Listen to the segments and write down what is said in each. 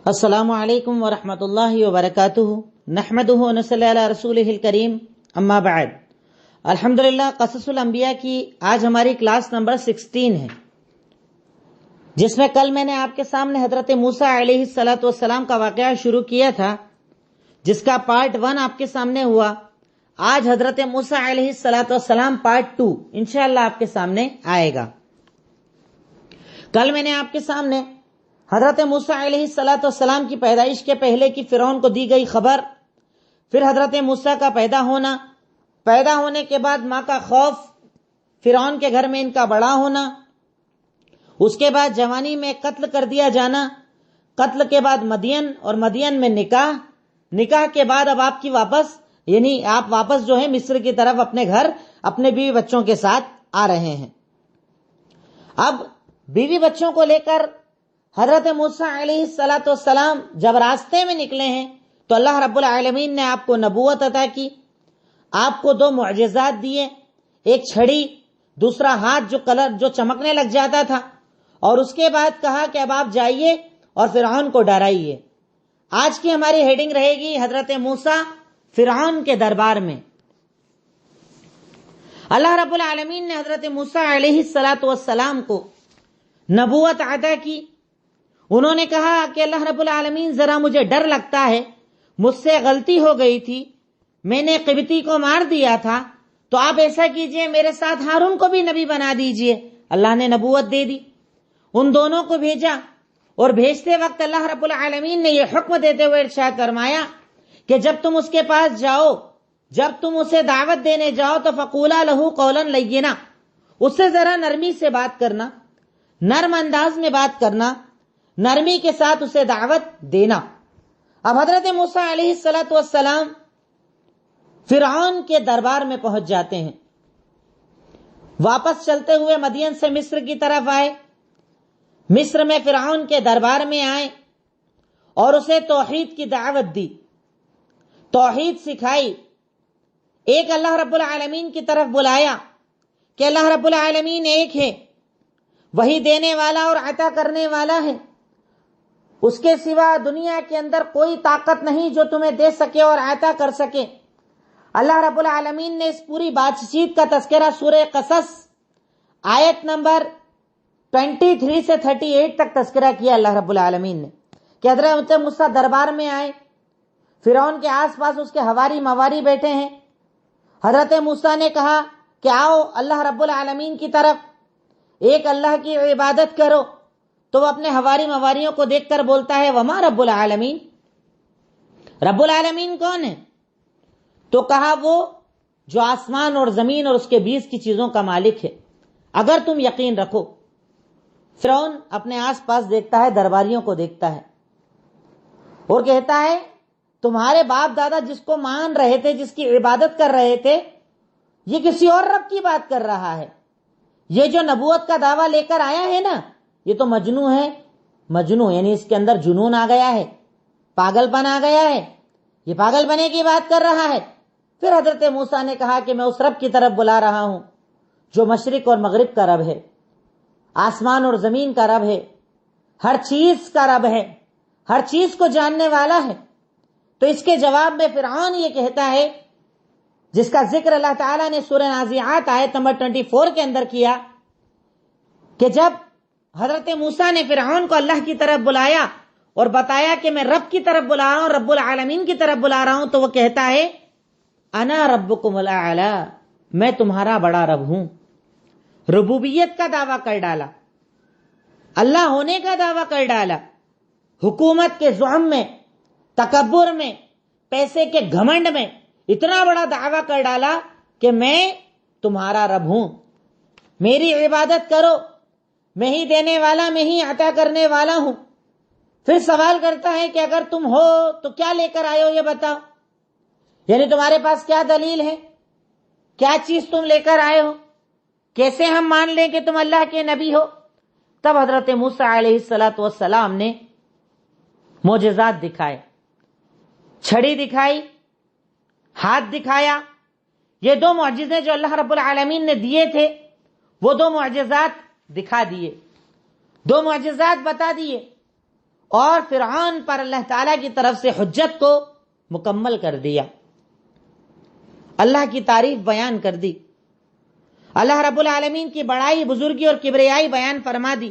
السلام علیکم ورحمۃ اللہ وبرکاتہ، نحمدہ ونصلی علی رسولہ الکریم، اما بعد۔ الحمدللہ، قصص الانبیاء کی آج ہماری کلاس نمبر 16 ہے، جس میں کل میں نے آپ کے سامنے حضرت موسیٰ علیہ السلام کا واقعہ شروع کیا تھا، جس کا پارٹ 1 آپ کے سامنے ہوا۔ آج حضرت موسیٰ علیہ السلام پارٹ 2 انشاءاللہ آپ کے سامنے آئے گا۔ کل میں نے آپ کے سامنے حضرت موسیٰ علیہ السلام کی پیدائش کے پہلے کی فرعون کو دی گئی خبر، پھر حضرت موسیٰ کا پیدا ہونے کے بعد ماں کا خوف، فرعون کے گھر میں ان کا بڑا ہونا، اس کے بعد جوانی میں قتل کر دیا جانا، قتل کے بعد مدین، اور مدین میں نکاح کے بعد اب آپ کی آپ واپس جو ہے مصر کی طرف اپنے گھر اپنے بیوی بچوں کے ساتھ آ رہے ہیں۔ اب بیوی بچوں کو لے کر حضرت موسیٰ علیہ السلام جب راستے میں نکلے ہیں تو اللہ رب العالمین نے آپ کو نبوت عطا کی، آپ کو 2 معجزات دیے، ایک چھڑی، دوسرا ہاتھ جو چمکنے لگ جاتا تھا، اور اس کے بعد کہا کہ اب آپ جائیے اور فرعون کو ڈرائیے۔ آج کی ہماری ہیڈنگ رہے گی حضرت موسیٰ فرعون کے دربار میں۔ اللہ رب العالمین نے حضرت موسیٰ علیہ السلام کو نبوت عطا کی۔ انہوں نے کہا کہ اللہ رب العالمین ذرا مجھے ڈر لگتا ہے، مجھ سے غلطی ہو گئی تھی، میں نے قبطی کو مار دیا تھا، تو آپ ایسا کیجئے میرے ساتھ ہارون کو بھی نبی بنا دیجئے۔ اللہ نے نبوت دے دی، ان دونوں کو بھیجا، اور بھیجتے وقت اللہ رب العالمین نے یہ حکم دیتے ہوئے ارشاد فرمایا کہ جب تم اس کے پاس جاؤ، جب تم اسے دعوت دینے جاؤ تو فقولا لہو قولا لینا، اس سے ذرا نرمی سے بات کرنا، نرم انداز میں بات کرنا، نرمی کے ساتھ اسے دعوت دینا۔ اب حضرت موسیٰ علیہ السلام فرعون کے دربار میں پہنچ جاتے ہیں، واپس چلتے ہوئے مدین سے مصر کی طرف آئے، مصر میں فرعون کے دربار میں آئے اور اسے توحید کی دعوت دی، توحید سکھائی، ایک اللہ رب العالمین کی طرف بلایا کہ اللہ رب العالمین ایک ہے، وہی دینے والا اور عطا کرنے والا ہے، اس کے سوا دنیا کے اندر کوئی طاقت نہیں جو تمہیں دے سکے اور عطا کر سکے۔ اللہ رب العالمین نے اس پوری بات چیت کا تذکرہ سورہ قصص آیت نمبر 23 سے 38 تک تذکرہ کیا اللہ رب العالمین نے، کہ حضرت موسیٰ دربار میں آئے، فرعون کے آس پاس اس کے حواری مواری بیٹھے ہیں۔ حضرت موسیٰ نے کہا کہ آؤ اللہ رب العالمین کی طرف، ایک اللہ کی عبادت کرو، تو وہ اپنے حواری مواریوں کو دیکھ کر بولتا ہے وما رب العالمین، رب العالمین کون ہے؟ تو کہا وہ جو آسمان اور زمین اور اس کے بیچ کی چیزوں کا مالک ہے، اگر تم یقین رکھو۔ فرعون اپنے آس پاس دیکھتا ہے، درباریوں کو دیکھتا ہے اور کہتا ہے تمہارے باپ دادا جس کو مان رہے تھے، جس کی عبادت کر رہے تھے، یہ کسی اور رب کی بات کر رہا ہے، یہ جو نبوت کا دعویٰ لے کر آیا ہے نا، یہ تو مجنون ہے، مجنون یعنی اس کے اندر جنون آ گیا ہے، پاگل پن آ گیا ہے، یہ پاگل بنے کی بات کر رہا ہے۔ پھر حضرت موسیٰ نے کہا کہ میں اس رب کی طرف بلا رہا ہوں جو مشرق اور مغرب کا رب ہے، آسمان اور زمین کا رب ہے، ہر چیز کا رب ہے، ہر چیز کو جاننے والا ہے۔ تو اس کے جواب میں فرعون یہ کہتا ہے، جس کا ذکر اللہ تعالیٰ نے سورہ نازعات آیت نمبر 24 کے اندر کیا، کہ جب حضرت موسیٰ نے فرعون کو اللہ کی طرف بلایا اور بتایا کہ میں رب کی طرف بلا رہا ہوں، رب العالمین کی طرف بلا رہا ہوں، تو وہ کہتا ہے انا ربکم الاعلی، میں تمہارا بڑا رب ہوں۔ ربوبیت کا دعویٰ کر ڈالا، اللہ ہونے کا دعویٰ کر ڈالا، حکومت کے زعم میں، تکبر میں، پیسے کے گھمنڈ میں اتنا بڑا دعویٰ کر ڈالا کہ میں تمہارا رب ہوں، میری عبادت کرو، میں ہی دینے والا، میں ہی عطا کرنے والا ہوں۔ پھر سوال کرتا ہے کہ اگر تم ہو تو کیا لے کر آئے ہو، یہ بتاؤ، یعنی تمہارے پاس کیا دلیل ہے، کیا چیز تم لے کر آئے ہو، کیسے ہم مان لیں کہ تم اللہ کے نبی ہو؟ تب حضرت موسیٰ علیہ السلام نے معجزات دکھائے، چھڑی دکھائی، ہاتھ دکھایا۔ یہ 2 معجزے جو اللہ رب العالمین نے دیے تھے، وہ 2 معجزات دکھا دیے، 2 معجزات بتا دیے، اور فرعون پر اللہ تعالیٰ کی طرف سے حجت کو مکمل کر دیا، اللہ کی تعریف بیان کر دی، اللہ رب العالمین کی بڑائی، بزرگی اور کبریائی بیان فرما دی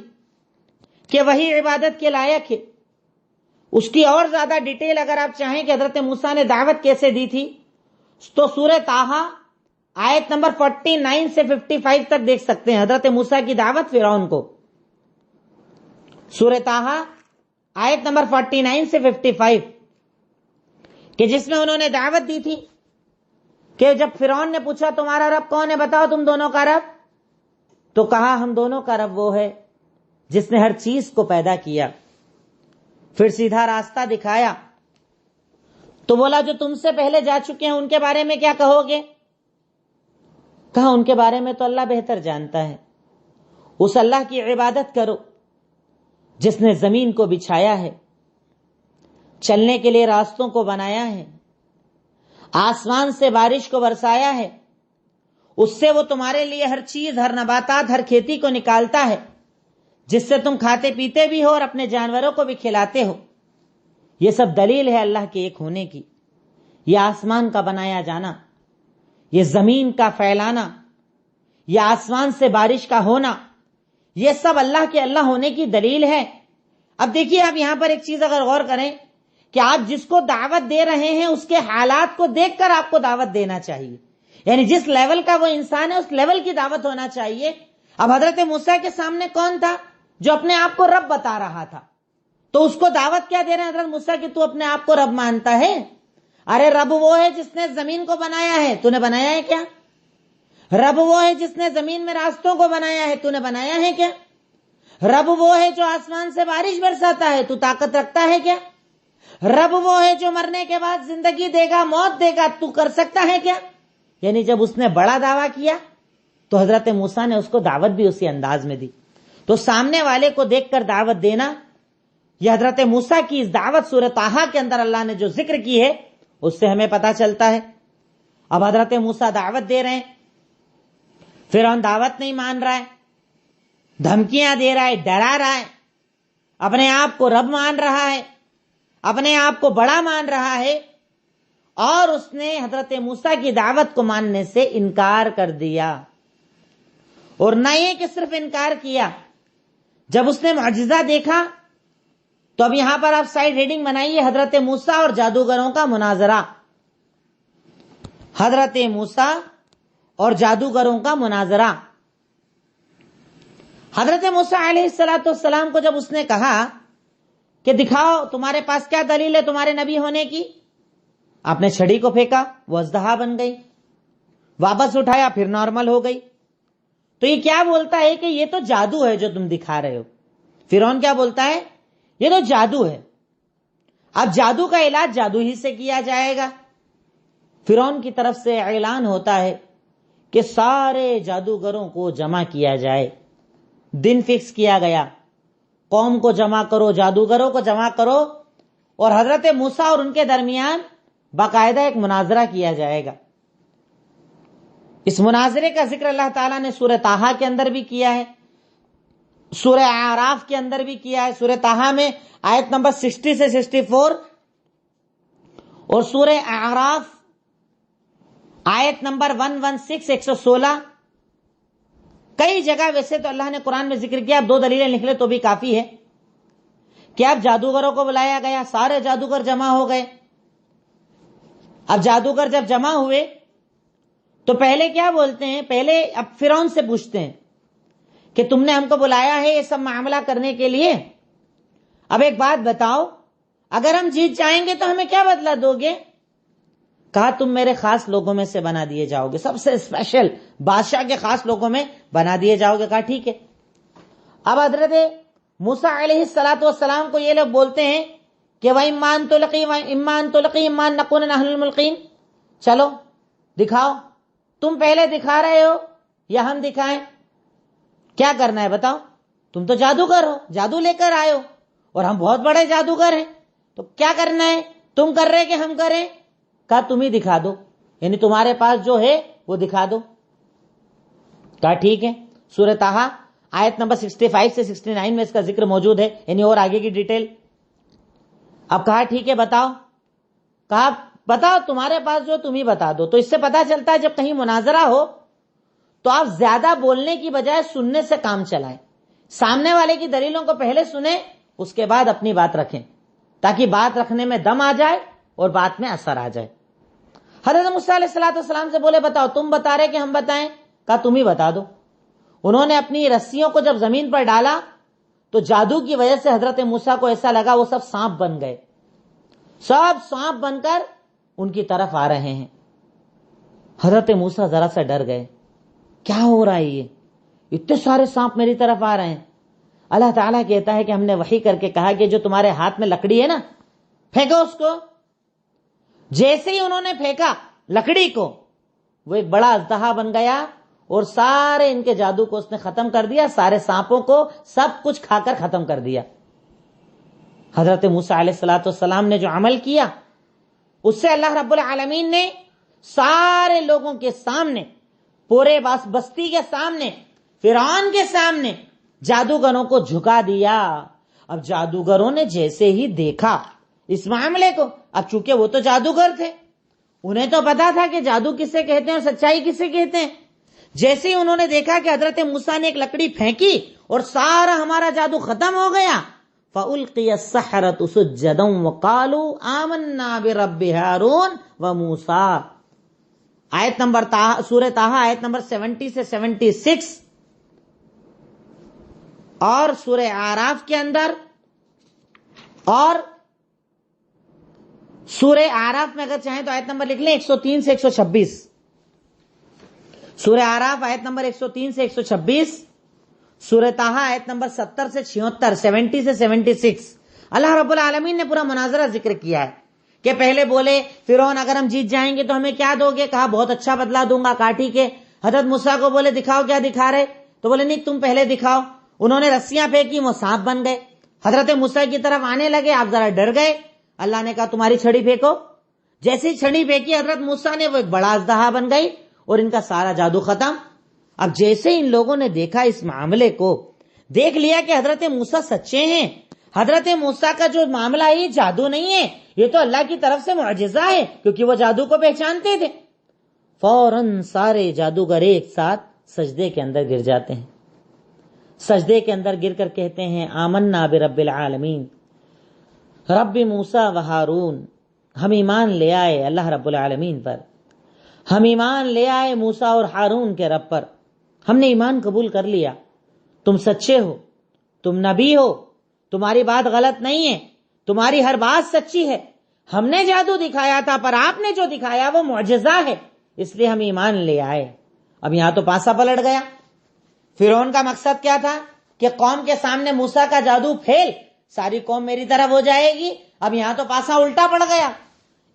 کہ وہی عبادت کے لائق ہے۔ اس کی اور زیادہ ڈیٹیل اگر آپ چاہیں کہ حضرت موسیٰ نے دعوت کیسے دی تھی تو سورہ طٰہٰ آیت نمبر 49 سے 55 تک دیکھ سکتے ہیں، حضرت موسیٰ کی دعوت فرعون کو۔ سورہ طٰہٰ آیت نمبر 49 سے 55 کہ جس میں انہوں نے دعوت دی تھی کہ جب فرعون نے پوچھا تمہارا رب کون ہے، بتاؤ تم دونوں کا رب، تو کہا ہم دونوں کا رب وہ ہے جس نے ہر چیز کو پیدا کیا، پھر سیدھا راستہ دکھایا۔ تو بولا جو تم سے پہلے جا چکے ہیں ان کے بارے میں کیا کہو گے؟ کہا ان کے بارے میں تو اللہ بہتر جانتا ہے، اس اللہ کی عبادت کرو جس نے زمین کو بچھایا ہے، چلنے کے لیے راستوں کو بنایا ہے، آسمان سے بارش کو برسایا ہے، اس سے وہ تمہارے لیے ہر چیز، ہر نباتات، ہر کھیتی کو نکالتا ہے جس سے تم کھاتے پیتے بھی ہو اور اپنے جانوروں کو بھی کھلاتے ہو۔ یہ سب دلیل ہے اللہ کے ایک ہونے کی۔ یہ آسمان کا بنایا جانا، یہ زمین کا پھیلانا، یہ آسمان سے بارش کا ہونا، یہ سب اللہ کے اللہ ہونے کی دلیل ہے۔ اب دیکھیے آپ یہاں پر ایک چیز اگر غور کریں کہ آپ جس کو دعوت دے رہے ہیں اس کے حالات کو دیکھ کر آپ کو دعوت دینا چاہیے، یعنی جس لیول کا وہ انسان ہے اس لیول کی دعوت ہونا چاہیے۔ اب حضرت موسیٰ کے سامنے کون تھا جو اپنے آپ کو رب بتا رہا تھا، تو اس کو دعوت کیا دے رہے ہیں حضرت موسیٰ کہ تو اپنے آپ کو رب مانتا ہے؟ ارے رب وہ ہے جس نے زمین کو بنایا ہے، تو نے بنایا ہے کیا؟ رب وہ ہے جس نے زمین میں راستوں کو بنایا ہے، تو نے بنایا ہے کیا؟ رب وہ ہے جو آسمان سے بارش برساتا ہے، تو طاقت رکھتا ہے کیا؟ رب وہ ہے جو مرنے کے بعد زندگی دے گا، موت دے گا، تو کر سکتا ہے کیا؟ یعنی جب اس نے بڑا دعویٰ کیا تو حضرت موسیٰ نے اس کو دعوت بھی اسی انداز میں دی۔ تو سامنے والے کو دیکھ کر دعوت دینا، یہ حضرت موسیٰ کی اس دعوت سورہ طٰہٰ کے اندر اللہ نے جو ذکر کی ہے اس سے ہمیں پتا چلتا ہے۔ اب حضرت موسیٰ دعوت دے رہے ہیں، فرعون دعوت نہیں مان رہا ہے، دھمکیاں دے رہا ہے، ڈرا رہا ہے، اپنے آپ کو رب مان رہا ہے، اپنے آپ کو بڑا مان رہا ہے، اور اس نے حضرت موسیٰ کی دعوت کو ماننے سے انکار کر دیا۔ اور نہ یہ کہ صرف انکار کیا، جب اس نے معجزہ دیکھا تو اب یہاں پر آپ سائیڈ ہیڈنگ بنائیے، حضرت موسیٰ اور جادوگروں کا مناظرہ۔ حضرت موسیٰ اور جادوگروں کا مناظرہ۔ حضرت موسیٰ علیہ السلام کو جب اس نے کہا کہ دکھاؤ تمہارے پاس کیا دلیل ہے تمہارے نبی ہونے کی، آپ نے چھڑی کو پھینکا، وہ اژدہا بن گئی، واپس اٹھایا پھر نارمل ہو گئی۔ تو یہ کیا بولتا ہے کہ یہ تو جادو ہے جو تم دکھا رہے ہو۔ فرعون کیا بولتا ہے؟ یہ تو جادو ہے، اب جادو کا علاج جادو ہی سے کیا جائے گا۔ فرعون کی طرف سے اعلان ہوتا ہے کہ سارے جادوگروں کو جمع کیا جائے، دن فکس کیا گیا، قوم کو جمع کرو، جادوگروں کو جمع کرو، اور حضرت موسیٰ اور ان کے درمیان باقاعدہ ایک مناظرہ کیا جائے گا۔ اس مناظرے کا ذکر اللہ تعالیٰ نے سورہ طٰہٰ کے اندر بھی کیا ہے، سورہ اعراف کے اندر بھی کیا ہے۔ سورہ طٰہٰ میں آیت نمبر 60 سے 64 اور سورہ اعراف آیت نمبر 116 116 کئی جگہ ویسے تو اللہ نے قرآن میں ذکر کیا، اب 2 دلیلیں لکھ لے تو بھی کافی ہے کہ اب جادوگروں کو بلایا گیا، سارے جادوگر جمع ہو گئے۔ اب جادوگر جب جمع ہوئے تو پہلے کیا بولتے ہیں؟ پہلے اب فرعون سے پوچھتے ہیں کہ تم نے ہم کو بلایا ہے یہ سب معاملہ کرنے کے لیے، اب ایک بات بتاؤ، اگر ہم جیت جائیں گے تو ہمیں کیا بدلہ دو گے؟ کہا تم میرے خاص لوگوں میں سے بنا دیے جاؤ گے، سب سے اسپیشل بادشاہ کے خاص لوگوں میں بنا دیے جاؤ گے۔ کہا ٹھیک ہے۔ اب حضرت موسیٰ علیہ السلام کو یہ لوگ بولتے ہیں کہ وَإِمَّا أَن تُلْقِي إِمَّا أَن نَّكُونَ نَحْنُ الْمُلْقِينَ، چلو دکھاؤ، تم پہلے دکھا رہے ہو یا ہم دکھائیں؟ کیا کرنا ہے بتاؤ؟ تم تو جادوگر ہو، جادو لے کر آئے ہو، اور ہم بہت بڑے جادوگر ہیں، تو کیا کرنا ہے؟ تم کر رہے کہ ہم کریں؟ کہا تم ہی دکھا دو، یعنی تمہارے پاس جو ہے وہ دکھا دو۔ کہا ٹھیک ہے۔ سورہ طٰہٰ آیت نمبر 65 سے 69 میں اس کا ذکر موجود ہے، یعنی اور آگے کی ڈیٹیل۔ اب کہا ٹھیک ہے بتاؤ، کہا بتاؤ تمہارے پاس جو تم ہی بتا دو۔ تو اس سے پتا چلتا ہے جب کہیں مناظرہ ہو تو آپ زیادہ بولنے کی بجائے سننے سے کام چلائیں، سامنے والے کی دلیلوں کو پہلے سنیں، اس کے بعد اپنی بات رکھیں، تاکہ بات رکھنے میں دم آ جائے اور بات میں اثر آ جائے۔ حضرت موسیٰ علیہ السلام سے بولے بتاؤ، تم بتا رہے کہ ہم بتائیں؟ کہا تم ہی بتا دو۔ انہوں نے اپنی رسیوں کو جب زمین پر ڈالا تو جادو کی وجہ سے حضرت موسیٰ کو ایسا لگا وہ سب سانپ بن گئے، سب سانپ بن کر ان کی طرف آ رہے ہیں۔ حضرت موسیٰ ذرا سا ڈر گئے، کیا ہو رہا ہے یہ، اتنے سارے سانپ میری طرف آ رہے ہیں۔ اللہ تعالیٰ کہتا ہے کہ ہم نے وحی کر کے کہا کہ جو تمہارے ہاتھ میں لکڑی ہے نا، پھینکو اس کو۔ جیسے ہی انہوں نے پھینکا لکڑی کو، وہ ایک بڑا اژدہا بن گیا اور سارے ان کے جادو کو اس نے ختم کر دیا، سارے سانپوں کو سب کچھ کھا کر ختم کر دیا۔ حضرت موسیٰ علیہ السلام نے جو عمل کیا اس سے اللہ رب العالمین نے سارے لوگوں کے سامنے، پورے بستی کے سامنے، فرعون کے سامنے جادوگروں کو جھکا دیا۔ اب جادوگروں نے جیسے ہی دیکھا اس معاملے کو، اب چونکہ وہ تو جادوگر تھے، انہیں تو پتا تھا کہ جادو کسے کہتے ہیں اور سچائی کسے کہتے ہیں۔ جیسے ہی انہوں نے دیکھا کہ حضرت موسیٰ نے ایک لکڑی پھینکی اور سارا ہمارا جادو ختم ہو گیا، فَأُلْقِيَ السَّحَرَةُ سُجَّدًا وَقَالُوا آمَنَّا بِرَبِّ هَارُونَ وَمُوسَىٰ۔ آیت نمبر سورہ طٰہٰ آیت نمبر 70 سے 76، اور سورہ اعراف کے اندر، اور سورہ اعراف میں اگر چاہیں تو آیت نمبر لکھ لیں 103 سے 126، سورہ اعراف آیت نمبر 103 سے 126، سورہ طٰہٰ آیت نمبر 70 سے 76، 70 سے 76۔ اللہ رب العالمین نے پورا مناظرہ ذکر کیا ہے کہ پہلے بولے فرعون اگر ہم جیت جائیں گے تو ہمیں کیا دو گے؟ کہا بہت اچھا بدلہ دوں گا، کہا ٹھیک ہے۔ حضرت موسیٰ کو بولے دکھاؤ کیا دکھا رہے، تو بولے نہیں تم پہلے دکھاؤ۔ انہوں نے رسیاں پھینکی، وہ سانپ بن گئے، حضرت موسیٰ کی طرف آنے لگے، آپ ذرا ڈر گئے۔ اللہ نے کہا تمہاری چھڑی پھینکو۔ جیسی چھڑی پھینکی حضرت موسیٰ نے، وہ ایک بڑا اژدہا بن گئی اور ان کا سارا جادو ختم۔ اب جیسے ان لوگوں نے دیکھا اس معاملے کو، دیکھ لیا کہ حضرت موسیٰ سچے ہیں، حضرت موسیٰ کا جو معاملہ ہے یہ جادو نہیں ہے، یہ تو اللہ کی طرف سے معجزہ ہے، کیونکہ وہ جادو کو پہچانتے تھے۔ فوراً سارے جادوگر ایک ساتھ سجدے کے اندر گر جاتے ہیں، سجدے کے اندر گر کر کہتے ہیں آمنا برب العالمین، رب موسیٰ و ہارون، ہم ایمان لے آئے اللہ رب العالمین پر، ہم ایمان لے آئے موسیٰ اور ہارون کے رب پر، ہم نے ایمان قبول کر لیا، تم سچے ہو، تم نبی ہو، تمہاری بات غلط نہیں ہے، تمہاری ہر بات سچی ہے، ہم نے جادو دکھایا تھا پر آپ نے جو دکھایا وہ معجزہ ہے، اس لیے ہم ایمان لے آئے۔ اب یہاں تو پاسا پلٹ گیا۔ فرعون کا مقصد کیا تھا کہ قوم کے سامنے موسیٰ کا جادو پھیل، ساری قوم میری طرف ہو جائے گی۔ اب یہاں تو پاسا الٹا پڑ گیا،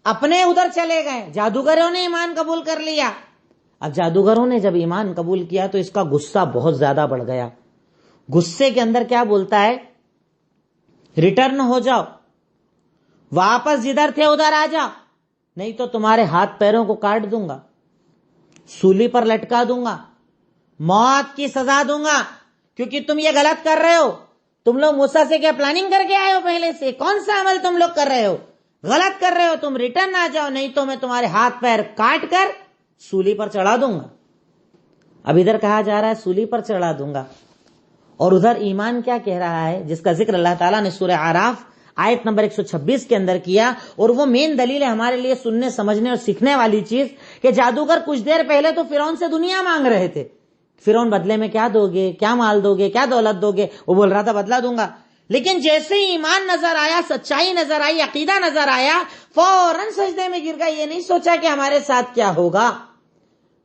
اپنے ادھر چلے گئے، جادوگروں نے ایمان قبول کر لیا۔ اب جادوگروں نے جب ایمان قبول کیا تو اس کا غصہ بہت زیادہ بڑھ گیا۔ غصے کے اندر کیا بولتا ہے، ریٹرن ہو جاؤ، واپس جدھر تھے ادھر آ جاؤ، نہیں تو تمہارے ہاتھ پیروں کو کاٹ دوں گا، سولی پر لٹکا دوں گا، موت کی سزا دوں گا، کیونکہ تم یہ غلط کر رہے ہو۔ تم لوگ موسیٰ سے کیا پلاننگ کر کے آئے ہو؟ پہلے سے کون سا عمل تم لوگ کر رہے ہو؟ غلط کر رہے ہو، تم ریٹرن آ جاؤ، نہیں تو میں تمہارے ہاتھ پیر کاٹ کر سولی پر چڑھا دوں گا۔ اب ادھر کہا جا رہا ہے سولی پر چڑھا دوں گا، اور ادھر ایمان کیا کہہ رہا ہے، جس کا ذکر اللہ تعالیٰ نے سورہ اعراف آیت نمبر 126 کے اندر کیا، اور وہ مین دلیل ہے ہمارے لیے سننے سمجھنے اور سیکھنے والی چیز، کہ جادوگر کچھ دیر پہلے تو فرعون سے دنیا مانگ رہے تھے، فرعون بدلے میں کیا دو گے، کیا مال دو گے، کیا دولت دو گے، وہ بول رہا تھا بدلہ دوں گا، لیکن جیسے ہی ایمان نظر آیا، سچائی نظر آئی، عقیدہ نظر آیا، فوراً سجدے میں گر گیا، یہ نہیں سوچا کہ ہمارے ساتھ کیا ہوگا،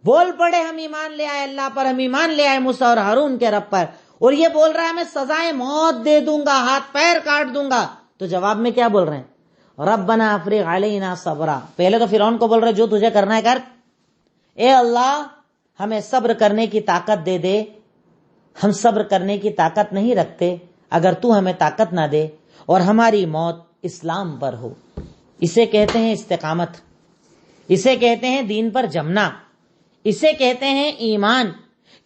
بول پڑے ہم ایمان لے آئے اللہ پر، ہم ایمان لے آئے موسیٰ اور ہارون کے رب پر، اور یہ بول رہا ہے میں سزائے موت دے دوں گا، ہاتھ پیر کاٹ دوں گا۔ تو جواب میں کیا بول رہے ہیں، ربنا افرغ علینا صبرا۔ پہلے تو فرعون کو بول رہے جو تجھے کرنا ہے کر، اے اللہ ہمیں صبر کرنے کی طاقت دے دے، ہم صبر کرنے کی طاقت نہیں رکھتے، اگر تو ہمیں طاقت نہ دے اور ہماری موت اسلام پر ہو۔ اسے کہتے ہیں استقامت، اسے کہتے ہیں دین پر جمنا، اسے کہتے ہیں ایمان،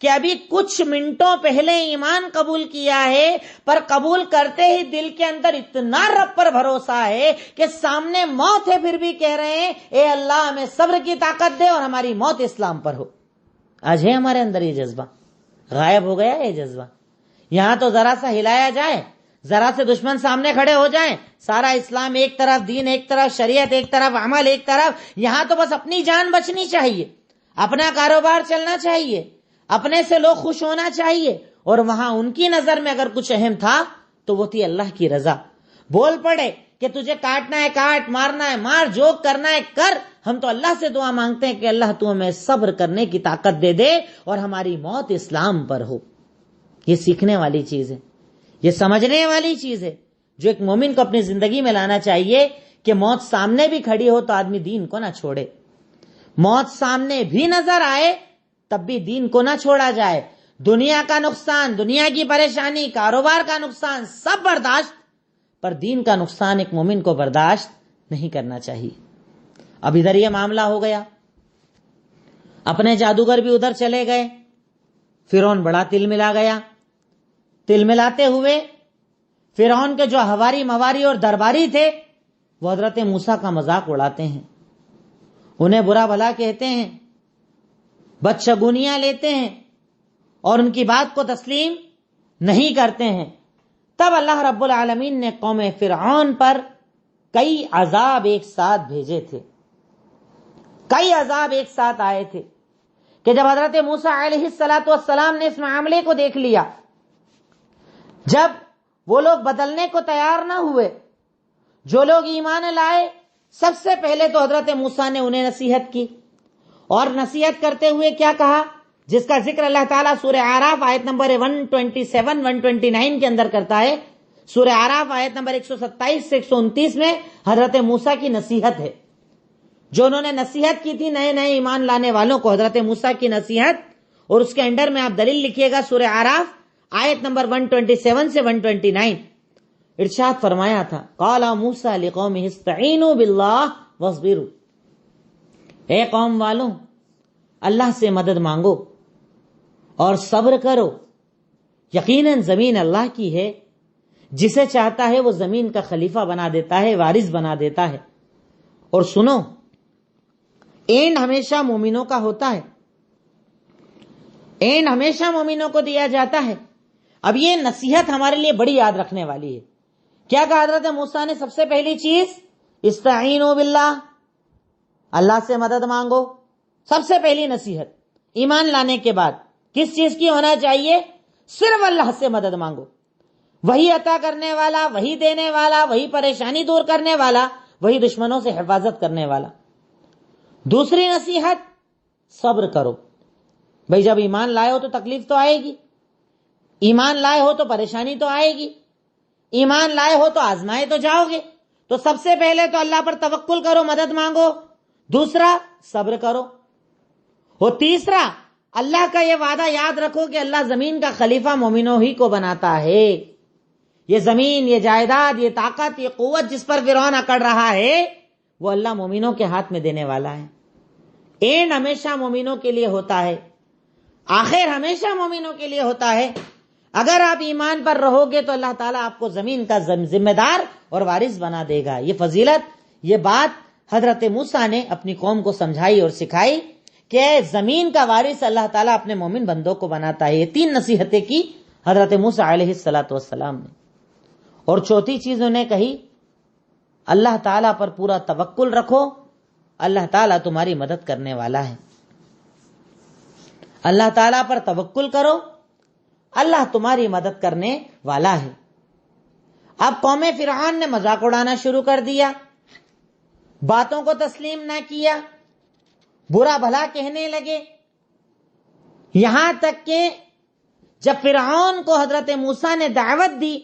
کہ ابھی کچھ منٹوں پہلے ایمان قبول کیا ہے، پر قبول کرتے ہی دل کے اندر اتنا رب پر بھروسہ ہے کہ سامنے موت ہے پھر بھی کہہ رہے ہیں اے اللہ ہمیں صبر کی طاقت دے اور ہماری موت اسلام پر ہو. آج ہے ہمارے اندر یہ جذبہ؟ غائب ہو گیا یہ جذبہ. یہاں تو ذرا سا ہلایا جائے، ذرا سے دشمن سامنے کھڑے ہو جائیں، سارا اسلام ایک طرف، دین ایک طرف، شریعت ایک طرف، عمل ایک طرف. یہاں تو بس اپنی جان بچنی چاہیے، اپنا کاروبار چلنا چاہیے، اپنے سے لوگ خوش ہونا چاہیے، اور وہاں ان کی نظر میں اگر کچھ اہم تھا تو وہ تھی اللہ کی رضا. بول پڑے کہ تجھے کاٹنا ہے کاٹ، مارنا ہے مار، جو کرنا ہے کر. ہم تو اللہ سے دعا مانگتے ہیں کہ اللہ تو ہمیں صبر کرنے کی طاقت دے دے اور ہماری موت اسلام پر ہو. یہ سیکھنے والی چیز ہے، یہ سمجھنے والی چیز ہے جو ایک مومن کو اپنی زندگی میں لانا چاہیے کہ موت سامنے بھی کھڑی ہو تو آدمی دین کو نہ چھوڑے، موت سامنے بھی نظر آئے تب بھی دین کو نہ چھوڑا جائے. دنیا کا نقصان، دنیا کی پریشانی، کاروبار کا نقصان سب برداشت، پر دین کا نقصان ایک مومن کو برداشت نہیں کرنا چاہیے. اب ادھر یہ معاملہ ہو گیا، اپنے جادوگر بھی ادھر چلے گئے، فرعون بڑا تل ملا گیا. تل ملاتے ہوئے فرعون کے جو ہواری مواری اور درباری تھے وہ حضرت موسیٰ کا مذاق اڑاتے ہیں، انہیں برا بھلا کہتے ہیں، بدشگونیاں لیتے ہیں اور ان کی بات کو تسلیم نہیں کرتے ہیں. تب اللہ رب العالمین نے قوم فرعون پر کئی عذاب ایک ساتھ بھیجے تھے، کئی عذاب ایک ساتھ آئے تھے کہ جب حضرت موسیٰ علیہ السلام نے اس معاملے کو دیکھ لیا، جب وہ لوگ بدلنے کو تیار نہ ہوئے، جو لوگ ایمان لائے، سب سے پہلے تو حضرت موسیٰ نے انہیں نصیحت کی، اور نصیحت کرتے ہوئے کیا کہا، جس کا ذکر اللہ تعالیٰ سورہ اعراف آیت نمبر 127 129 کے اندر کرتا ہے. سورہ اعراف آیت نمبر 127 سے 129 میں حضرت موسیٰ کی نصیحت ہے، جو انہوں نے نصیحت کی تھی نئے نئے ایمان لانے والوں کو. حضرت موسیٰ کی نصیحت، اور اس کے انڈر میں آپ دلیل لکھیے گا سورہ اعراف آیت نمبر 127 سے 129. ارشاد فرمایا تھا قال موسیٰ لقومہ استعینوا باللہ واصبروا، اے قوم والوں اللہ سے مدد مانگو اور صبر کرو، یقیناً زمین اللہ کی ہے، جسے چاہتا ہے وہ زمین کا خلیفہ بنا دیتا ہے، وارث بنا دیتا ہے. اور سنو، اینڈ ہمیشہ مومنوں کا ہوتا ہے، اینڈ ہمیشہ مومنوں کو دیا جاتا ہے. اب یہ نصیحت ہمارے لیے بڑی یاد رکھنے والی ہے. کیا کہا حضرت موسیٰ نے؟ سب سے پہلی چیز استعینوا باللہ، اللہ سے مدد مانگو. سب سے پہلی نصیحت ایمان لانے کے بعد کس چیز کی ہونا چاہیے؟ صرف اللہ سے مدد مانگو. وہی عطا کرنے والا، وہی دینے والا، وہی پریشانی دور کرنے والا، وہی دشمنوں سے حفاظت کرنے والا. دوسری نصیحت صبر کرو. بھئی جب ایمان لائے ہو تو تکلیف تو آئے گی، ایمان لائے ہو تو پریشانی تو آئے گی، ایمان لائے ہو تو آزمائے تو جاؤ گے. تو سب سے پہلے تو اللہ پر توکل کرو، مدد مانگو. دوسرا صبر کرو. اور تیسرا اللہ کا یہ وعدہ یاد رکھو کہ اللہ زمین کا خلیفہ مومنوں ہی کو بناتا ہے. یہ زمین، یہ جائیداد، یہ طاقت، یہ قوت جس پر فرعون اکڑ رہا ہے وہ اللہ مومنوں کے ہاتھ میں دینے والا ہے. اینڈ ہمیشہ مومنوں کے لیے ہوتا ہے، آخر ہمیشہ مومنوں کے لیے ہوتا ہے. اگر آپ ایمان پر رہو گے تو اللہ تعالیٰ آپ کو زمین کا ذمہ دار اور وارث بنا دے گا. یہ فضیلت، یہ بات حضرت موسیٰ نے اپنی قوم کو سمجھائی اور سکھائی کہ زمین کا وارث اللہ تعالیٰ اپنے مومن بندوں کو بناتا ہے. یہ تین نصیحتیں کی حضرت موسیٰ علیہ السلام نے. اور چوتھی چیز انہیں کہی اللہ تعالیٰ پر پورا توکل رکھو، اللہ تعالیٰ تمہاری مدد کرنے والا ہے. اللہ تعالیٰ پر توکل کرو، اللہ تمہاری مدد کرنے والا ہے. اب قوم فرعون نے مذاق اڑانا شروع کر دیا، باتوں کو تسلیم نہ کیا، برا بھلا کہنے لگے. یہاں تک کہ جب فرعون کو حضرت موسیٰ نے دعوت دی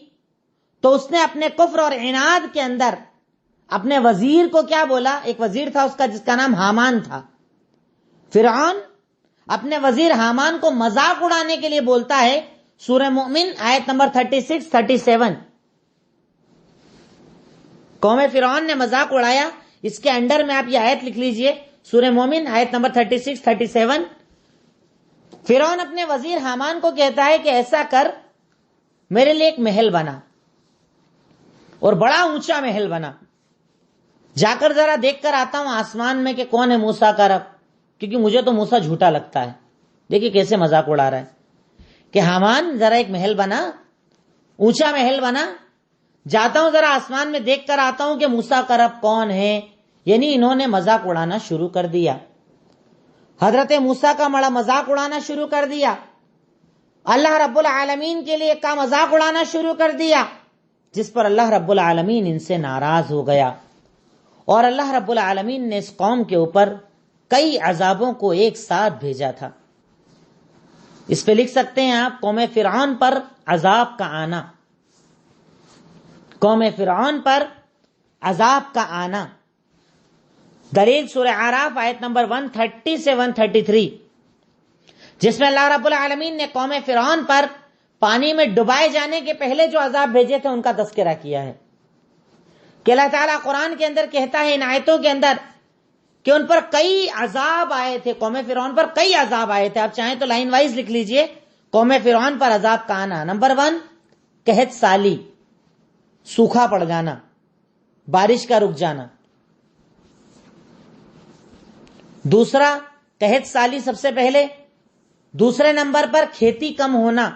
تو اس نے اپنے کفر اور عناد کے اندر اپنے وزیر کو کیا بولا؟ ایک وزیر تھا اس کا جس کا نام حامان تھا. فرعون اپنے وزیر حامان کو مذاق اڑانے کے لیے بولتا ہے. سورہ مومن آیت نمبر 36-37. قوم فرعون نے مذاق اڑایا، اس کے انڈر میں آپ یہ آیت لکھ لیجئے، سورہ مومن آیت نمبر 36-37. فرعون اپنے وزیر حامان کو کہتا ہے کہ ایسا کر، میرے لیے ایک محل بنا، اور بڑا اونچا محل بنا، جا کر ذرا دیکھ کر آتا ہوں آسمان میں کہ کون ہے موسیٰ کا رب، کیونکہ مجھے تو موسیٰ جھوٹا لگتا ہے۔ دیکھیے کیسے مذاق اڑا رہا ہے کہ حامان ذرا ایک محل بنا، اونچا محل بنا، جاتا ہوں ذرا آسمان میں دیکھ کر آتا ہوں کہ موسیٰ کا رب کون ہے۔ یعنی انہوں نے مذاق اڑانا شروع کر دیا، حضرت موسیٰ کا بڑا مذاق اڑانا شروع کر دیا، اللہ رب العالمین کے لیے کا مذاق اڑانا شروع کر دیا، جس پر اللہ رب العالمین ان سے ناراض ہو گیا، اور اللہ رب العالمین نے اس قوم کے اوپر کئی عذابوں کو ایک ساتھ بھیجا تھا۔ اس پہ لکھ سکتے ہیں آپ، قوم فرعون پر عذاب کا آنا، قوم فرعون پر عذاب کا آنا۔ دلیل سورہ اعراف آیت نمبر 130 سے 133، جس میں اللہ رب العالمین نے قوم فرعون پر پانی میں ڈبائے جانے کے پہلے جو عذاب بھیجے تھے ان کا تذکرہ کیا ہے، کہ اللہ تعالیٰ قرآن کے اندر کہتا ہے ان آیتوں کے اندر کہ ان پر کئی عذاب آئے تھے، قوم فرعون پر کئی عذاب آئے تھے۔ آپ چاہیں تو لائن وائز لکھ لیجئے، قوم فرعون پر عذاب کا آنا۔ نمبر 1، قحط سالی، سوکھا پڑ جانا، بارش کا رک جانا۔ دوسرا قحط سالی سب سے پہلے۔ دوسرے نمبر پر کھیتی کم ہونا،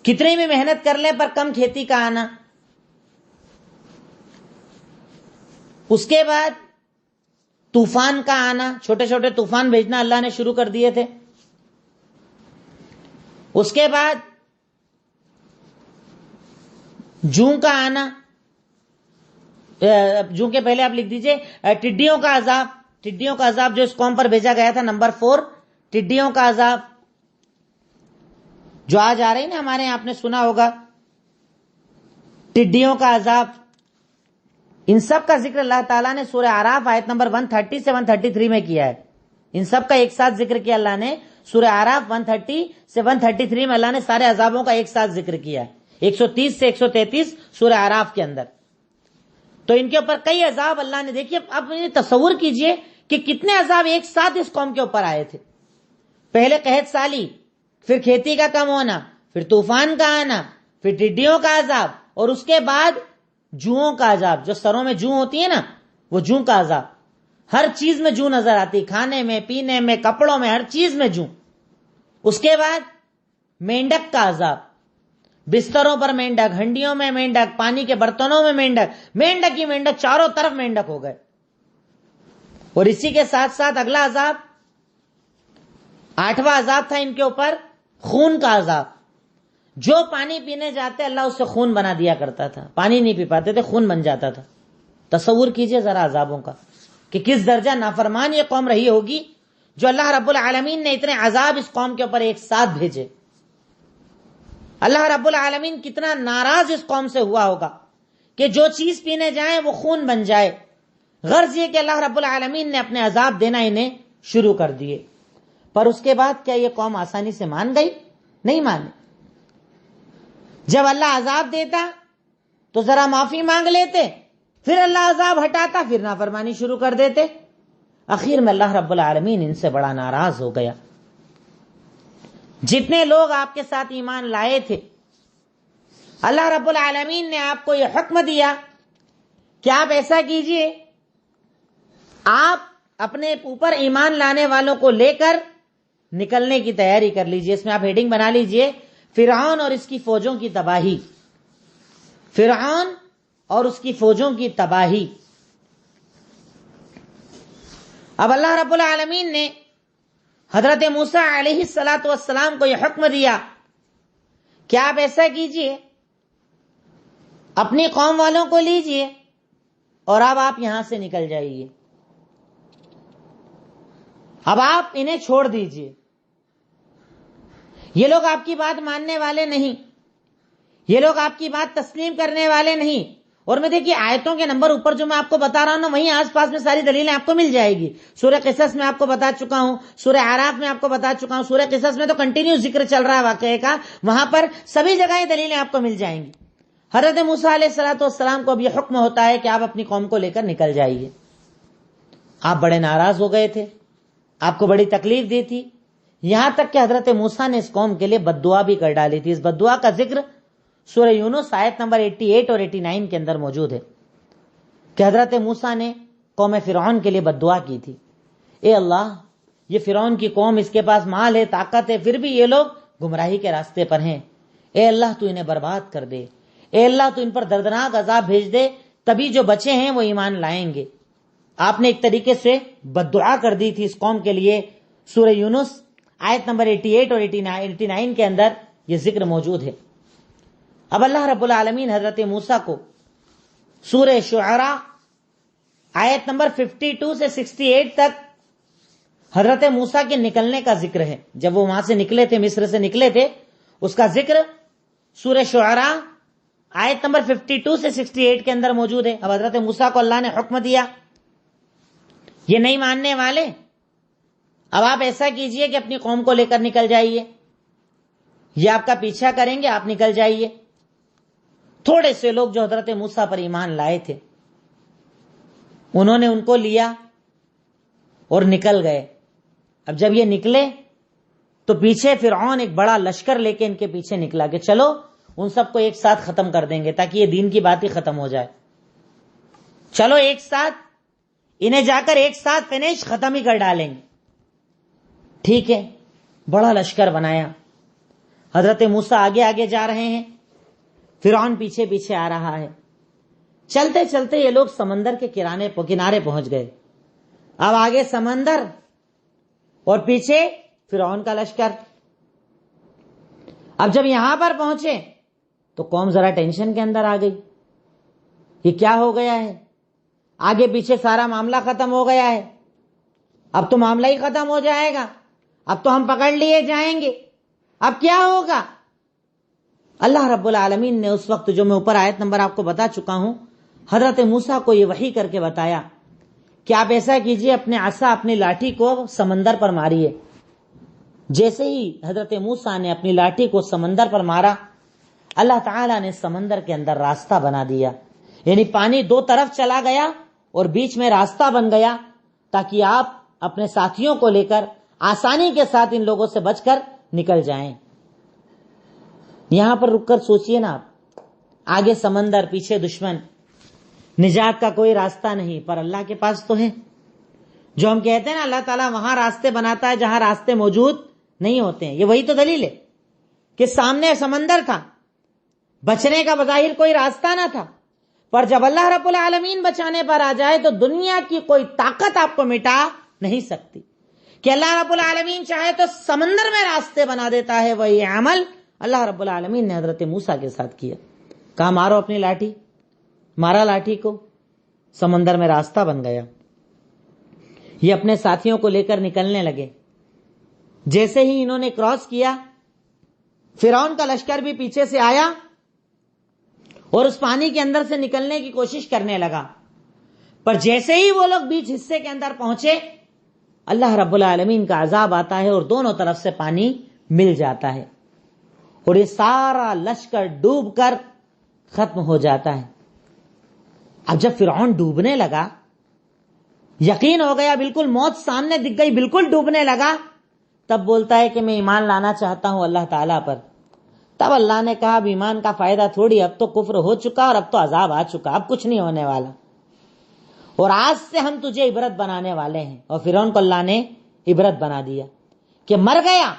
کتنی بھی محنت کر لیں پر کم کھیتی کا آنا۔ اس کے بعد طوفان کا آنا، چھوٹے چھوٹے طوفان بھیجنا اللہ نے شروع کر دیے تھے۔ اس کے بعد جوں کا آنا، جوں کے پہلے آپ لکھ دیجئے ٹڈیوں کا عذاب، ٹڈیوں کا عذاب جو اس قوم پر بھیجا گیا تھا۔ نمبر 4، ٹڈیوں کا عذاب جو آج آ رہی نا ہمارے یہاں، آپ نے سنا ہوگا ٹڈیوں کا عذاب۔ ان سب کا ذکر اللہ تعالیٰ نے سورہ اعراف آیت نمبر 130 سے 133 میں کیا ہے۔ ان سب کا ایک ساتھ ذکر کیا اللہ نے سورہ اعراف 130 سے 133 میں، اللہ نے سارے عذابوں کا ایک ساتھ ذکر کیا ہے 130 سے 133 سورہ اعراف کے اندر۔ تو ان کے اوپر کئی عذاب اللہ نے، دیکھیے آپ تصور کیجئے کہ کتنے عذاب ایک ساتھ اس قوم کے اوپر آئے تھے۔ پہلے قحط سالی، پھر کھیتی کا کم ہونا، پھر طوفان کا آنا، پھر ٹڈیوں کا عذاب، اور اس کے بعد جوؤں کا عذاب، جو سروں میں جو ہوتی ہے نا، وہ جو کا عذاب۔ ہر چیز میں جو نظر آتی، کھانے میں، پینے میں، کپڑوں میں، ہر چیز میں جو۔ اس کے بعد مینڈک کا عذاب، بستروں پر مینڈک، ہنڈیوں میں مینڈک، پانی کے برتنوں میں مینڈک، مینڈک ہی مینڈک، چاروں طرف مینڈک ہو گئے۔ اور اسی کے ساتھ ساتھ اگلا عذاب، 8واں عذاب تھا ان کے اوپر، خون کا عذاب۔ جو پانی پینے جاتے اللہ اس سے خون بنا دیا کرتا تھا، پانی نہیں پی پاتے تھے، خون بن جاتا تھا۔ تصور کیجئے ذرا عذابوں کا کہ کس درجہ نافرمان یہ قوم رہی ہوگی، جو اللہ رب العالمین نے اتنے عذاب اس قوم کے اوپر ایک ساتھ بھیجے۔ اللہ رب العالمین کتنا ناراض اس قوم سے ہوا ہوگا کہ جو چیز پینے جائیں وہ خون بن جائے۔ غرض یہ کہ اللہ رب العالمین نے اپنے عذاب دینا انہیں شروع کر دیے۔ پر اس کے بعد کیا یہ قوم آسانی سے مان گئی؟ نہیں مانی۔ جب اللہ عذاب دیتا تو ذرا معافی مانگ لیتے، پھر اللہ عذاب ہٹاتا، پھر نافرمانی شروع کر دیتے۔ آخر میں اللہ رب العالمین ان سے بڑا ناراض ہو گیا۔ جتنے لوگ آپ کے ساتھ ایمان لائے تھے، اللہ رب العالمین نے آپ کو یہ حکم دیا کہ آپ ایسا کیجئے، آپ اپنے اوپر ایمان لانے والوں کو لے کر نکلنے کی تیاری کر لیجئے۔ اس میں آپ ہیڈنگ بنا لیجئے، فرعون اور اس کی فوجوں کی تباہی۔ فرعون اور اس کی فوجوں کی تباہی۔ اب اللہ رب العالمین نے حضرت موسیٰ علیہ السلام کو یہ حکم دیا کہ آپ ایسا کیجئے، اپنی قوم والوں کو لیجئے اور اب آپ یہاں سے نکل جائیے، اب آپ انہیں چھوڑ دیجئے۔ یہ لوگ آپ کی بات ماننے والے نہیں، یہ لوگ آپ کی بات تسلیم کرنے والے نہیں۔ اور میں دیکھیے آیتوں کے نمبر اوپر جو میں آپ کو بتا رہا ہوں نا، وہیں آس پاس میں ساری دلیلیں آپ کو مل جائے گی۔ سورہ قصص میں آپ کو بتا چکا ہوں، سورہ اعراف میں آپ کو بتا چکا ہوں، سورہ قصص میں تو کنٹینیو ذکر چل رہا ہے واقعے کا، وہاں پر سبھی جگہ یہ دلیلیں آپ کو مل جائیں گی۔ حضرت موسیٰ علیہ السلام کو اب یہ حکم ہوتا ہے کہ آپ اپنی قوم کو لے کر نکل جائیے۔ آپ بڑے ناراض ہو گئے تھے، آپ کو بڑی تکلیف دی تھی یہاں تک کہ حضرت موسیٰ نے اس قوم کے لیے بد دعا بھی کر ڈالی تھی. اس بد دعا کا ذکر سورہ یونس آیت نمبر 88 اور 89 کے اندر موجود ہے کہ حضرت موسیٰ نے قوم فرعون کے لیے بد دعا کی تھی. اے اللہ، یہ فرعون کی قوم، اس کے پاس مال ہے، طاقت ہے، پھر بھی یہ لوگ گمراہی کے راستے پر ہیں. اے اللہ تو انہیں برباد کر دے. اے اللہ تو ان پر دردناک عذاب بھیج دے، تبھی جو بچے ہیں وہ ایمان لائیں گے. آپ نے ایک طریقے سے بد دعا کر دی تھی اس قوم کے لیے. سورہ یونس آیت نمبر 88 اور 89 کے اندر یہ ذکر موجود ہے. اب اللہ رب العالمین حضرت موسیٰ کو سورہ شعراء آیت نمبر 52 سے 68 تک حضرت موسیٰ کے نکلنے کا ذکر ہے. جب وہ وہاں سے نکلے تھے، مصر سے نکلے تھے، اس کا ذکر سورہ شعراء آیت نمبر 52 سے 68 کے اندر موجود ہے. اب حضرت موسیٰ کو اللہ نے حکم دیا، یہ نہیں ماننے والے، اب آپ ایسا کیجئے کہ اپنی قوم کو لے کر نکل جائیے، یہ آپ کا پیچھا کریں گے، آپ نکل جائیے. تھوڑے سے لوگ جو حضرت موسیٰ پر ایمان لائے تھے، انہوں نے ان کو لیا اور نکل گئے. اب جب یہ نکلے تو پیچھے فرعون ایک بڑا لشکر لے کے ان کے پیچھے نکلا کہ چلو ان سب کو ایک ساتھ ختم کر دیں گے تاکہ یہ دین کی بات ہی ختم ہو جائے. چلو ایک ساتھ انہیں جا کر ایک ساتھ فنش ختم ہی کر ڈالیں گے. ٹھیک ہے، بڑا لشکر بنایا. حضرت موسیٰ آگے آگے جا رہے ہیں، فرعون پیچھے پیچھے آ رہا ہے. چلتے چلتے یہ لوگ سمندر کے کنارے پہنچ گئے. اب آگے سمندر اور پیچھے فرعون کا لشکر. اب جب یہاں پر پہنچے تو قوم ذرا ٹینشن کے اندر آ گئی. یہ کیا ہو گیا ہے؟ آگے پیچھے سارا معاملہ ختم ہو گیا ہے، اب تو معاملہ ہی ختم ہو جائے گا، اب تو ہم پکڑ لیے جائیں گے، اب کیا ہوگا؟ اللہ رب العالمین نے اس وقت، جو میں اوپر آیت نمبر آپ کو بتا چکا ہوں، حضرت موسیٰ کو یہ وحی کر کے بتایا کہ آپ ایسا کیجئے، اپنے عصا، اپنی لاٹھی کو سمندر پر ماریے. جیسے ہی حضرت موسیٰ نے اپنی لاٹھی کو سمندر پر مارا، اللہ تعالیٰ نے سمندر کے اندر راستہ بنا دیا. یعنی پانی دو طرف چلا گیا اور بیچ میں راستہ بن گیا تاکہ آپ اپنے ساتھیوں کو لے کر آسانی کے ساتھ ان لوگوں سے بچ کر نکل جائیں. یہاں پر رک کر سوچئے نا آپ، آگے سمندر، پیچھے دشمن، نجات کا کوئی راستہ نہیں، پر اللہ کے پاس تو ہے. جو ہم کہتے ہیں نا، اللہ تعالیٰ وہاں راستے بناتا ہے جہاں راستے موجود نہیں ہوتے ہیں. یہ وہی تو دلیل ہے کہ سامنے سمندر تھا، بچنے کا بظاہر کوئی راستہ نہ تھا، پر جب اللہ رب العالمین بچانے پر آ جائے تو دنیا کی کوئی طاقت آپ کو مٹا نہیں سکتی. کہ اللہ رب العالمین چاہے تو سمندر میں راستے بنا دیتا ہے. وہی عمل اللہ رب العالمین نے حضرت موسیٰ کے ساتھ کیا. کہا مارو اپنی لاٹھی، مارا لاٹھی کو، سمندر میں راستہ بن گیا. یہ اپنے ساتھیوں کو لے کر نکلنے لگے. جیسے ہی انہوں نے کراس کیا، فرعون کا لشکر بھی پیچھے سے آیا اور اس پانی کے اندر سے نکلنے کی کوشش کرنے لگا. پر جیسے ہی وہ لوگ بیچ حصے کے اندر پہنچے، اللہ رب العالمین کا عذاب آتا ہے اور دونوں طرف سے پانی مل جاتا ہے اور یہ سارا لشکر ڈوب کر ختم ہو جاتا ہے. اب جب فرعون ڈوبنے لگا، یقین ہو گیا، بالکل موت سامنے دکھ گئی، بالکل ڈوبنے لگا، تب بولتا ہے کہ میں ایمان لانا چاہتا ہوں اللہ تعالیٰ پر. تب اللہ نے کہا اب ایمان کا فائدہ تھوڑی، اب تو کفر ہو چکا اور اب تو عذاب آ چکا، اب کچھ نہیں ہونے والا، اور آج سے ہم تجھے عبرت بنانے والے ہیں. اور فرعون کو اللہ نے عبرت بنا دیا کہ مر گیا،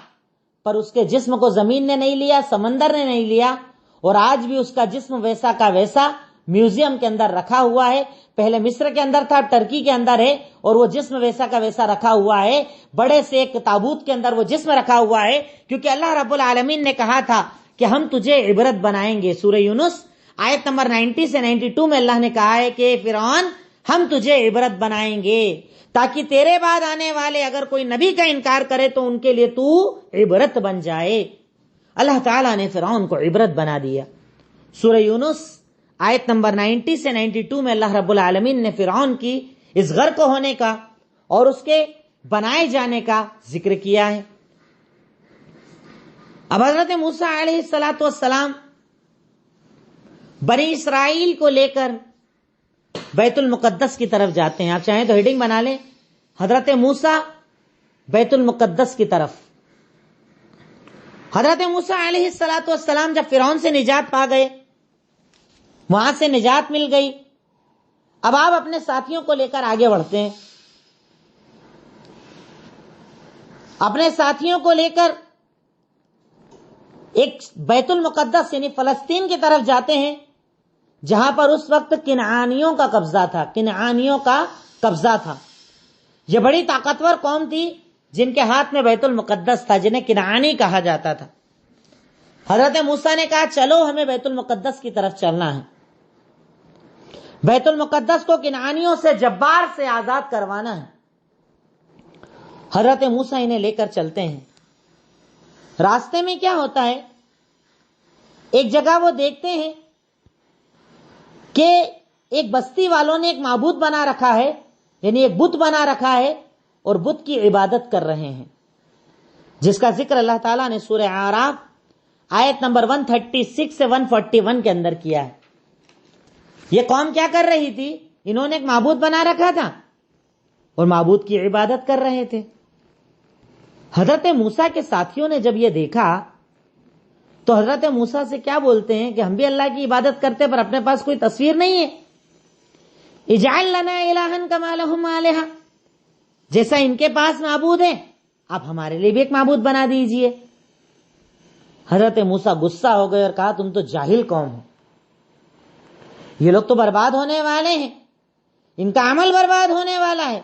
پر اس کے جسم کو زمین نے نہیں لیا، سمندر نے نہیں لیا، اور آج بھی اس کا جسم ویسا کا ویسا میوزیم کے اندر رکھا ہوا ہے. پہلے مصر کے اندر تھا، ٹرکی کے اندر ہے، اور وہ جسم ویسا کا ویسا رکھا ہوا ہے. بڑے سے ایک تابوت کے اندر وہ جسم رکھا ہوا ہے، کیونکہ اللہ رب العالمین نے کہا تھا کہ ہم تجھے عبرت بنائیں گے. سورہ یونس آیت نمبر 90 سے 92 میں اللہ نے کہا ہے کہ فرعون ہم تجھے عبرت بنائیں گے تاکہ تیرے بعد آنے والے اگر کوئی نبی کا انکار کرے تو ان کے لیے تو عبرت بن جائے. اللہ تعالیٰ نے فرعون کو عبرت بنا دیا. سورہ یونس آیت نمبر 90 سے 92 میں اللہ رب العالمین نے فرعون کی اس غرق ہونے کا اور اس کے بنائے جانے کا ذکر کیا ہے. اب حضرت موسیٰ علیہ السلام بنی اسرائیل کو لے کر بیت المقدس کی طرف جاتے ہیں. آپ چاہیں تو ہیڈنگ بنا لیں، حضرت موسیٰ بیت المقدس کی طرف. حضرت موسیٰ علیہ السلام جب فرعون سے نجات پا گئے، وہاں سے نجات مل گئی، اب آپ اپنے ساتھیوں کو لے کر آگے بڑھتے ہیں. اپنے ساتھیوں کو لے کر ایک بیت المقدس یعنی فلسطین کی طرف جاتے ہیں، جہاں پر اس وقت کنعانیوں کا قبضہ تھا. یہ بڑی طاقتور قوم تھی جن کے ہاتھ میں بیت المقدس تھا، جنہیں کنعانی کہا جاتا تھا. حضرت موسیٰ نے کہا چلو ہمیں بیت المقدس کی طرف چلنا ہے، بیت المقدس کو کنعانیوں سے، جبار سے آزاد کروانا ہے. حضرت موسیٰ انہیں لے کر چلتے ہیں. راستے میں کیا ہوتا ہے، ایک جگہ وہ دیکھتے ہیں کہ ایک بستی والوں نے ایک معبود بنا رکھا ہے، یعنی ایک بت بنا رکھا ہے، اور بت کی عبادت کر رہے ہیں، جس کا ذکر اللہ تعالیٰ نے سورہ اعراف آیت نمبر 136 سے 141 کے اندر کیا ہے. یہ قوم کیا کر رہی تھی؟ انہوں نے ایک معبود بنا رکھا تھا اور معبود کی عبادت کر رہے تھے. حضرت موسیٰ کے ساتھیوں نے جب یہ دیکھا تو حضرت موسیٰ سے کیا بولتے ہیں کہ ہم بھی اللہ کی عبادت کرتے پر اپنے پاس کوئی تصویر نہیں ہے. اجعل لنا الہا کما لہم آلہہ، جیسا ان کے پاس معبود ہے آپ ہمارے لیے بھی ایک معبود بنا دیجئے. حضرت موسیٰ غصہ ہو گئے اور کہا تم تو جاہل قوم ہو، یہ لوگ تو برباد ہونے والے ہیں، ان کا عمل برباد ہونے والا ہے.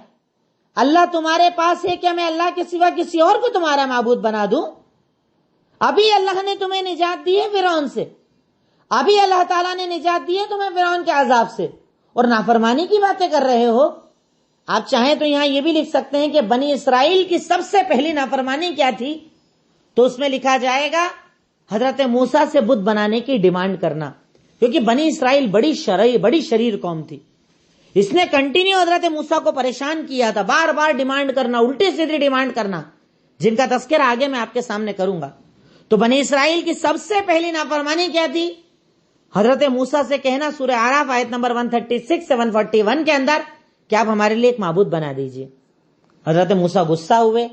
اللہ تمہارے پاس ہے کہ میں اللہ کے سوا کسی اور کو تمہارا معبود بنا دوں؟ ابھی اللہ نے تمہیں نجات دی ہے فرعون سے، ابھی اللہ تعالیٰ نے نجات دی ہے تمہیں فرعون کے عذاب سے، اور نافرمانی کی باتیں کر رہے ہو. آپ چاہیں تو یہاں یہ بھی لکھ سکتے ہیں کہ بنی اسرائیل کی سب سے پہلی نافرمانی کیا تھی، تو اس میں لکھا جائے گا حضرت موسیٰ سے بت بنانے کی ڈیمانڈ کرنا، کیونکہ بنی اسرائیل بڑی شریر قوم تھی. اس نے کنٹینیو حضرت موسیٰ کو پریشان کیا تھا، بار بار ڈیمانڈ کرنا، الٹی سیدھی ڈیمانڈ کرنا، جن کا تذکرہ آگے میں آپ کے سامنے کروں گا. تو بنی اسرائیل کی سب سے پہلی نافرمانی کیا تھی؟ حضرت موسیٰ سے کہنا سورہ اعراف آیت نمبر 136 سے 141 کے اندر کہ آپ ہمارے لیے ایک معبود بنا دیجئے. حضرت موسیٰ غصہ ہوئے،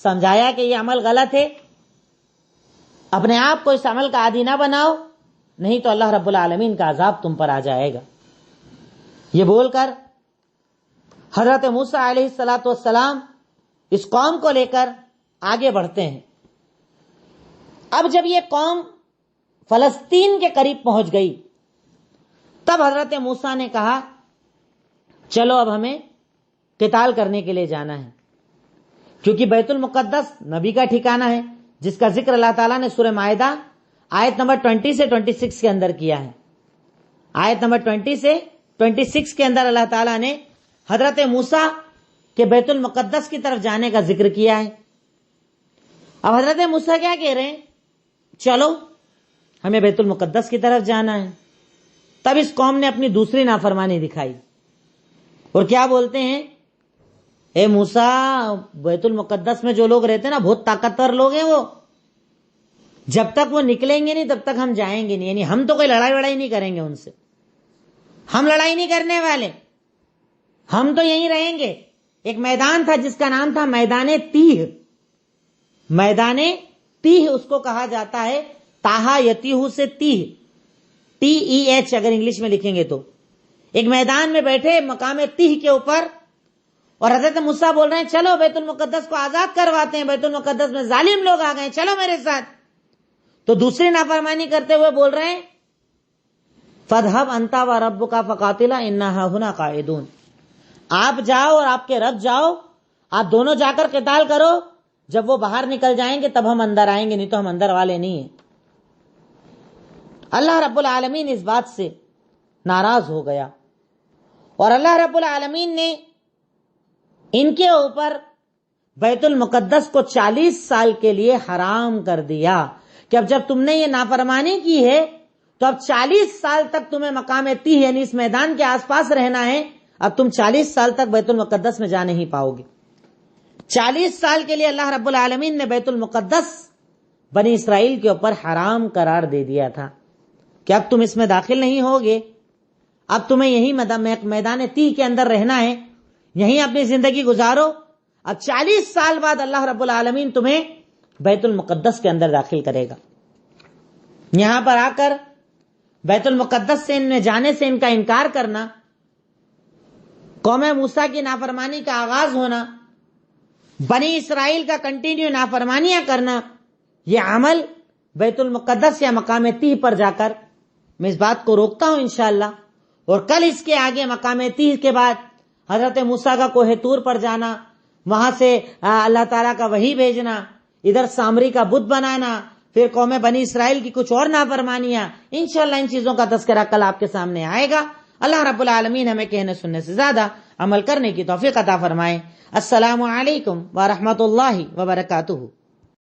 سمجھایا کہ یہ عمل غلط ہے، اپنے آپ کو اس عمل کا عادی نہ بناؤ، نہیں تو اللہ رب العالمین کا عذاب تم پر آ جائے گا. یہ بول کر حضرت موسیٰ علیہ السلام اس قوم کو لے کر آگے بڑھتے ہیں. اب جب یہ قوم فلسطین کے قریب پہنچ گئی تب حضرت موسیٰ نے کہا چلو اب ہمیں قتال کرنے کے لیے جانا ہے، کیونکہ بیت المقدس نبی کا ٹھکانہ ہے، جس کا ذکر اللہ تعالیٰ نے سورہ مائدہ آیت نمبر 20 سے 26 کے اندر کیا ہے. آیت نمبر 20 سے 26 کے اندر اللہ تعالیٰ نے حضرت موسیٰ کے بیت المقدس کی طرف جانے کا ذکر کیا ہے. اب حضرت موسیٰ کیا کہہ رہے ہیں؟ چلو ہمیں بیت المقدس کی طرف جانا ہے. تب اس قوم نے اپنی دوسری نافرمانی دکھائی اور کیا بولتے ہیں، اے موسیٰ بیت المقدس میں جو لوگ رہتے ہیں نا بہت طاقتور لوگ ہیں، وہ جب تک وہ نکلیں گے نہیں تب تک ہم جائیں گے نہیں، یعنی ہم تو کوئی لڑائی نہیں کریں گے ان سے، ہم لڑائی نہیں کرنے والے، ہم تو یہیں رہیں گے. ایک میدان تھا جس کا نام تھا میدان تیہ. میدان تیہ اس کو کہا جاتا ہے، تاہا یتیہ سے تیہ، TEH اگر انگلش میں لکھیں گے تو. ایک میدان میں بیٹھے مقام تیہ کے اوپر، اور حضرت موسیٰ بول رہے ہیں چلو بیت المقدس کو آزاد کرواتے ہیں، بیت المقدس میں ظالم لوگ آ گئے، چلو میرے ساتھ. تو دوسری نافرمانی کرتے ہوئے بول رہے ہیں فَاذْهَبْ أَنْتَ وَرَبُّكَ فَقَاتِلَا إِنَّا هَاهُنَا قَاعِدُونَ، آپ جاؤ اور آپ کے رب جاؤ، آپ دونوں جا کر قتال کرو، جب وہ باہر نکل جائیں گے تب ہم اندر آئیں گے، نہیں تو ہم اندر والے نہیں ہیں. اللہ رب العالمین اس بات سے ناراض ہو گیا اور اللہ رب العالمین نے ان کے اوپر بیت المقدس کو 40 سال کے لیے حرام کر دیا کہ اب جب تم نے یہ نافرمانی کی ہے تو اب 40 سال تک تمہیں مقام تیہ یعنی اس میدان کے آس پاس رہنا ہے. اب تم 40 سال تک بیت المقدس میں جا نہیں پاؤ گے. 40 سال کے لیے اللہ رب العالمین نے بیت المقدس بنی اسرائیل کے اوپر حرام قرار دے دیا تھا کہ اب تم اس میں داخل نہیں ہوگے، اب تمہیں یہی میدان تیہ کے اندر رہنا ہے، یہیں اپنی زندگی گزارو. اب 40 سال بعد اللہ رب العالمین تمہیں بیت المقدس کے اندر داخل کرے گا۔ یہاں پر آ کر بیت المقدس سے ان میں جانے سے ان کا انکار کرنا، قوم موسیٰ کی نافرمانی کا آغاز ہونا، بنی اسرائیل کا کنٹینیو نافرمانیاں کرنا، یہ عمل بیت المقدس یا مقام تیہ پر جا کر میں اس بات کو روکتا ہوں انشاءاللہ۔ اور کل اس کے آگے مقام تیہ کے بعد حضرت موسیٰ کا کوہ طور پر جانا، وہاں سے اللہ تعالیٰ کا وحی بھیجنا، ادھر سامری کا بت بنانا، پھر قوم بنی اسرائیل کی کچھ اور نافرمانیاں، انشاءاللہ ان چیزوں کا تذکرہ کل آپ کے سامنے آئے گا۔ اللہ رب العالمین ہمیں کہنے سننے سے زیادہ عمل کرنے کی توفیق عطا فرمائے۔ السلام علیکم ورحمۃ اللہ وبرکاتہ۔